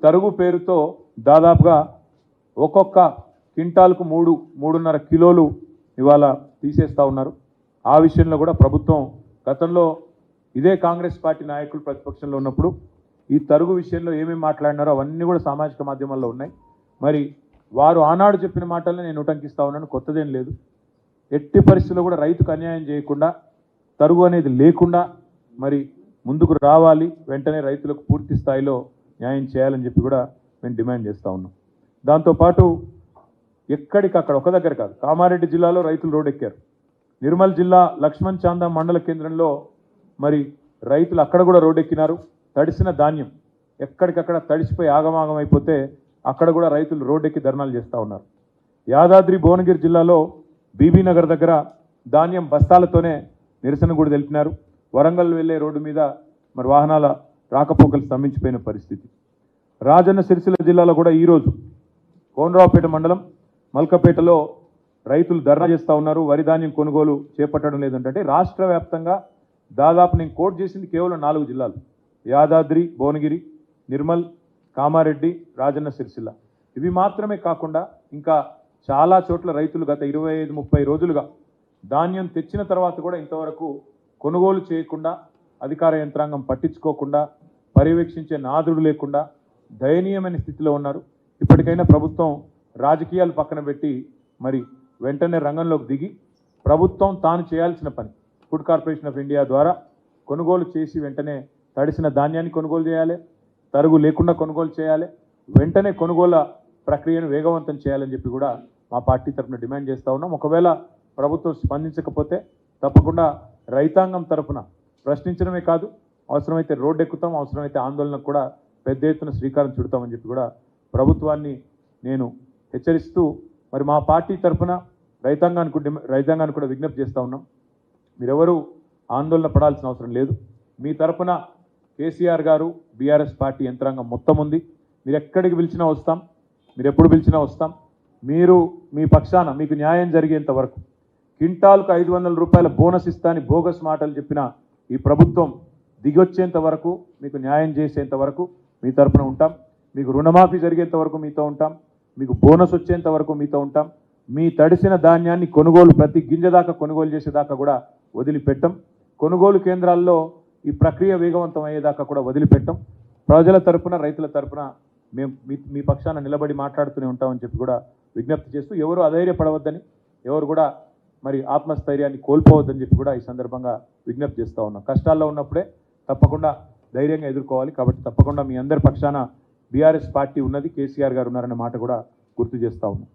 తరుగు పేరుతో దాదాపుగా ఒక్కొక్క క్వింటాల్కు 3.5 కిలోలు ఇవాళ తీసేస్తూ ఉన్నారు. ఆ విషయంలో కూడా ప్రభుత్వం గతంలో ఇదే కాంగ్రెస్ పార్టీ నాయకులు ప్రతిపక్షంలో ఉన్నప్పుడు ఈ తరుగు విషయంలో ఏమేమి మాట్లాడినారో అవన్నీ కూడా సామాజిక మాధ్యమాల్లో ఉన్నాయి. మరి వారు ఆనాడు చెప్పిన మాటల్ని నేను ఉటంకిస్తా ఉన్నాను, కొత్తదేం లేదు. ఎట్టి పరిస్థితుల్లో కూడా రైతుకు అన్యాయం చేయకుండా, తరుగు అనేది లేకుండా మరి ముందుకు రావాలి, వెంటనే రైతులకు పూర్తి స్థాయిలో న్యాయం చేయాలని చెప్పి కూడా మేము డిమాండ్ చేస్తూ ఉన్నాం. దాంతోపాటు ఎక్కడికక్కడ ఒక దగ్గర కాదు, కామారెడ్డి జిల్లాలో రైతులు రోడ్డెక్కారు. నిర్మల్ జిల్లా లక్ష్మణ్ చాందా మండల కేంద్రంలో మరి రైతులు అక్కడ కూడా రోడ్డెక్కినారు. తడిసిన ధాన్యం ఎక్కడికక్కడ తడిసిపోయి ఆగమాగం అయిపోతే అక్కడ కూడా రైతులు రోడ్డెక్కి ధర్నాలు చేస్తూ ఉన్నారు. యాదాద్రి భువనగిరి జిల్లాలో బీబీనగర్ దగ్గర ధాన్యం బస్తాలతోనే నిరసన కూడా తెలిపినారు. వరంగల్ వెళ్లే రోడ్డు మీద మరి వాహనాల రాకపోకలు స్తంభించిపోయిన పరిస్థితి. రాజన్న సిరిసిల్ల జిల్లాలో కూడా ఈరోజు కోనరావుపేట మండలం మల్కపేటలో రైతులు ధర్నా చేస్తూ ఉన్నారు. వరి ధాన్యం కొనుగోలు చేపట్టడం లేదంటే రాష్ట్ర వ్యాప్తంగా దాదాపు నేను కోట్ చేసింది కేవలం 4 జిల్లాలు: యాదాద్రి భువనగిరి, నిర్మల్, కామారెడ్డి, రాజన్న సిరిసిల్ల. ఇవి మాత్రమే కాకుండా ఇంకా చాలా చోట్ల రైతులు గత 25-30 రోజులుగా ధాన్యం తెచ్చిన తర్వాత కూడా ఇంతవరకు కొనుగోలు చేయకుండా, అధికార యంత్రాంగం పట్టించుకోకుండా, పర్యవేక్షించే నాదుడు లేకుండా దయనీయమైన స్థితిలో ఉన్నారు. ఇప్పటికైనా ప్రభుత్వం రాజకీయాలు పక్కన పెట్టి మరి వెంటనే రంగంలోకి దిగి ప్రభుత్వం తాను చేయాల్సిన పని ఫుడ్ కార్పొరేషన్ ఆఫ్ ఇండియా ద్వారా కొనుగోలు చేసి వెంటనే తడిసిన ధాన్యాన్ని కొనుగోలు చేయాలి, తరుగు లేకుండా కొనుగోలు చేయాలి, వెంటనే కొనుగోలు ప్రక్రియను వేగవంతం చేయాలని చెప్పి కూడా మా పార్టీ తరఫున డిమాండ్ చేస్తూ ఉన్నాం. ఒకవేళ ప్రభుత్వం స్పందించకపోతే తప్పకుండా రైతాంగం తరఫున ప్రశ్నించడమే కాదు, అవసరమైతే రోడ్డు ఎక్కుతాం, అవసరమైతే ఆందోళనకు కూడా పెద్ద ఎత్తున శ్రీకారం చుడతామని చెప్పి కూడా ప్రభుత్వాన్ని నేను హెచ్చరిస్తూ మరి మా పార్టీ తరఫున రైతాంగానికి కూడా విజ్ఞప్తి చేస్తూ ఉన్నాం. మీరెవరూ ఆందోళన పడాల్సిన అవసరం లేదు. మీ తరఫున కేసీఆర్ గారు, బీఆర్ఎస్ పార్టీ యంత్రాంగం మొత్తం ఉంది. మీరు ఎక్కడికి పిలిచినా వస్తాం, మీరు ఎప్పుడు పిలిచినా వస్తాం. మీరు మీ పక్షాన మీకు న్యాయం జరిగేంత వరకు, క్వింటాల్కు 500 రూపాయల బోనస్ ఇస్తాని బోగస్ మాటలు చెప్పిన ఈ ప్రభుత్వం దిగొచ్చేంత వరకు, మీకు న్యాయం చేసేంత వరకు మీ తరఫున ఉంటాం. మీకు రుణమాఫీ జరిగేంత వరకు మీతో ఉంటాం. మీకు బోనస్ వచ్చేంత వరకు మీతో ఉంటాం. మీ తడిసిన ధాన్యాన్ని కొనుగోలు ప్రతి గింజ దాకా కొనుగోలు చేసేదాకా కూడా వదిలిపెట్టం. కొనుగోలు కేంద్రాల్లో ఈ ప్రక్రియ వేగవంతం అయ్యేదాకా కూడా వదిలిపెట్టం. ప్రజల తరపున, రైతుల తరపున మేము మీ పక్షాన నిలబడి మాట్లాడుతూనే ఉంటామని చెప్పి కూడా విజ్ఞప్తి చేస్తూ, ఎవరు అధైర్యపడవద్దని, ఎవరు కూడా మరి ఆత్మస్థైర్యాన్ని కోల్పోవద్దని చెప్పి కూడా ఈ సందర్భంగా విజ్ఞప్తి చేస్తూ ఉన్నాం. కష్టాల్లో ఉన్నప్పుడే తప్పకుండా ధైర్యంగా ఎదుర్కోవాలి. కాబట్టి తప్పకుండా మీ అందరి పక్షాన బీఆర్ఎస్ పార్టీ ఉన్నది, కేసీఆర్ గారు ఉన్నారనే మాట కూడా గుర్తు చేస్తూ ఉన్నాం.